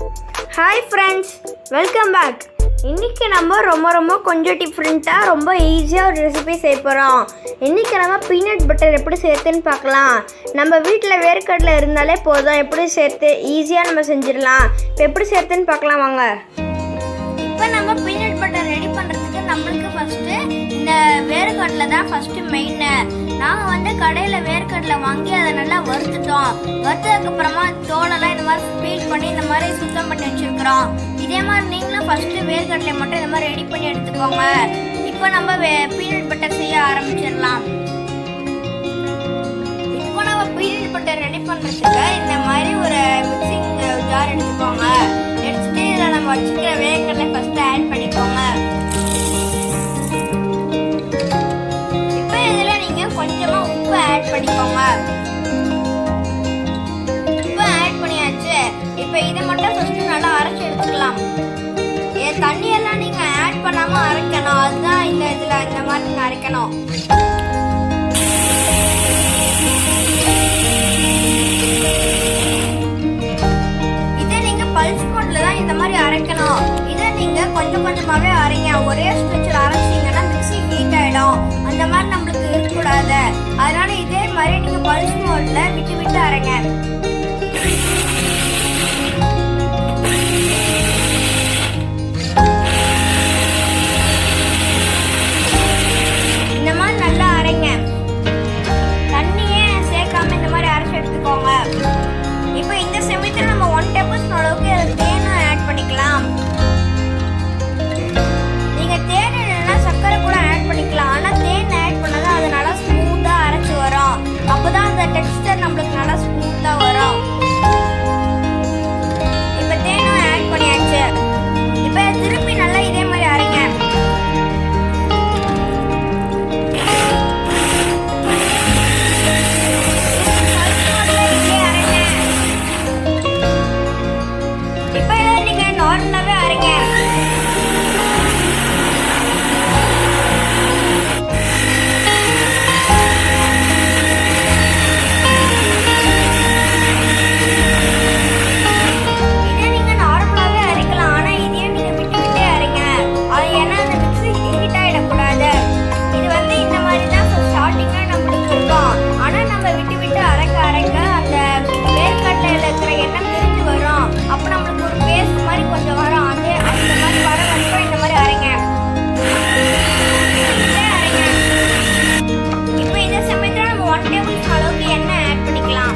Hi friends, welcome back. இன்னைக்கு நம்ம ரொம்ப கொஞ்சம் டிஃப்ரெண்ட்டாக ரொம்ப ஈஸியாக ஒரு ரெசிபி செய்ய போகிறோம். இன்றைக்கி நம்ம பீனட் பட்டர் எப்படி சேர்த்துன்னு பார்க்கலாம். நம்ம வீட்டில் வேர்க்கடலை இருந்தாலே போதும், எப்படி சேர்த்து ஈஸியாக நம்ம செஞ்சிடலாம். இப்போ எப்படி சேர்த்துன்னு பார்க்கலாம் வாங்க. இப்போ நம்ம பீனட் பட்டர் ரெடி பண்ணுறதுக்கு நம்மளுக்கு ஃபஸ்ட்டு இந்த வேர்க்கடலை தான் ஃபஸ்ட்டு மெயின். நாங்கள் கடையில் வேர்க்கடலை வாங்கி அதை நல்லா வறுத்துட்டோம். வறுத்ததுக்கப்புறமா தோலெல்லாம் இந்த மாதிரி பீல் பண்ணி இந்த மாதிரி சுத்தம் பண்ணி வச்சுருக்கிறோம். இதே மாதிரி நீங்களும் ஃபஸ்ட்டு வேர்க்கடலை மட்டும் இந்த மாதிரி ரெடி பண்ணி எடுத்துக்கோங்க. இப்போ நம்ம பீனட் பட்டர் செய்ய ஆரம்பிச்சிடலாம். இப்போ நம்ம பீனட் பட்டர் ரெடி பண்ணுறதுக்கு இந்த மாதிரி ஒரு மிக்சிங் ஜார் எடுத்துக்கோங்க. எடுத்துட்டு இதில் நம்ம வச்சுக்கிற வேர்க்கடலை ஃபஸ்ட்டு ஆட் பண்ணிக்கோங்க. இப்போ இதில் நீங்கள் கொஞ்சமாக உப்பு ஆட் பண்ணிக்கோங்க. உப்பு ஆட் பண்ணியாச்சு. இப்போ இதை மட்டும் ஃபஸ்ட்டு நல்லா அரைச்சி எடுத்துக்கலாம். தண்ணியெல்லாம் நீங்கள் ஆட் பண்ணாமல் அரைக்கணும். அதுதான் இந்த இதில் இந்த மாதிரி நீங்கள் அரைக்கணும். இதை நீங்கள் பல்ஸ் மோட்ல தான் இந்த மாதிரி அரைக்கணும். இதை நீங்கள் கொஞ்சம் கொஞ்சமாகவே அரைங்க. ஒரே ஸ்ட்ரெச்சில் அரைச்சிங்கன்னா மிக்ஸி ஹீட் ஆகிடும். அந்த மாதிரி நம்மளுக்கு இருக்கக்கூடாது. அதனால இதே மாதிரி நீங்கள் பல்ஸ் மோட்ல விட்டு விட்டு அரைங்க. இந்த மாதிரி நல்லா அரைங்க. தண்ணியே சேர்க்காம இந்த மாதிரி அரைச்சி எடுத்துக்கோங்க. இப்போ இந்த சமயத்தில் நம்ம 1 டேபிள்ஸ்பூன் அளவுக்கு தேனும் ஆட் பண்ணிக்கலாம். நீங்கள் தேன் இல்லைன்னா சர்க்கரை கூட ஆட் பண்ணிக்கலாம். ஆனால் தேன் ஆட் பண்ணாதான் அது நல்லா ஸ்மூத்தாக அரைச்சி வரும். அப்போ தான் அந்த டெக்ஸ்டர் நம்மளுக்கு நல்லா ஸ்மூத்தாக வரும். இப்போ தேனும் ஆட் பண்ணியாச்சு. இப்போ திருப்பி நல்லா இதே மாதிரி அரைங்க. நார்மலாகவே அரைங்க. இதை நீங்கள் நார்மலாகவே அரைக்கலாம். ஆனால் இதையும் நீங்கள் விட்டு விட்டே அரைங்க. அது ஏன்னா அந்த மிக்ஸி ஹீட் ஆகிடக்கூடாது. இது இந்த மாதிரி தான் ஸ்டார்டிங்காக நம்மளுக்கு இருக்கும். ஆனால் நம்ம விட்டு விட்டு அரைக்க அரைக்க அந்த வேர்க்கடலையில் இருக்கிற எண்ணெய் பிரிஞ்சு வரும். அப்போ நம்மளுக்கு ஒரு பேஸ்ட் மாதிரி கொஞ்சம் வரும். அந்த மாதிரி வர வரைக்கும் இந்த மாதிரி அரைங்க. இப்போ இந்த சமயத்தில் நம்ம 1 டேபிள்ஸ்பூன் அளவுக்கு எண்ணெய் ஆட் பண்ணிக்கலாம்.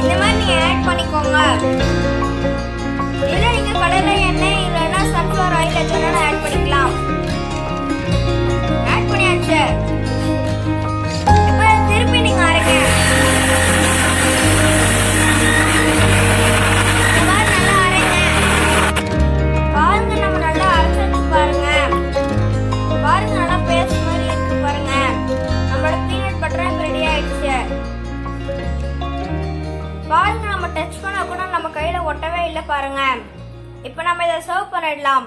இந்த மாதிரி நீங்கள் ஆட் பண்ணிக்கோங்க. இல்லை நீங்கள் கடையில் எண்ணெய் இல்லைன்னா சன்ஃப்ளவர் ஆயில் எதுனாலும் ஆட் பண்ணிக்கலாம். ஆட் பண்ணியாச்சு. இப்போ திருப்பி நீங்கள் அரைங்க. பாருங்க, நம்ம டச் பண்ண கூட நம்ம கையில ஒட்டவே இல்லை பாருங்க. இப்போ நம்ம இதை சர்வ் பண்ணிடலாம்.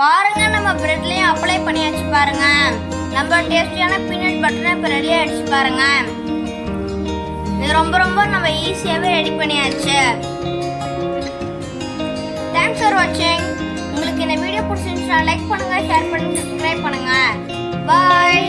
பாருங்க, நம்ம பிரெட்லயும் அப்ளை பண்ணியாச்சு பாருங்க. நம்ம டேஸ்டியான பீனட் பட்டர் இப்போ ரெடி ஆயிடுச்சு பாருங்க. இது ரொம்ப நம்ம ஈஸியாகவே ரெடி பண்ணியாச்சு. தேங்க்ஸ் ஃபார் வாட்சிங். உங்களுக்கு இந்த வீடியோ பிடிச்சிருந்துச்சுன்னா லைக் பண்ணுங்க, ஷேர் பண்ணுங்க, சப்ஸ்கிரைப் பண்ணுங்க. பாய்.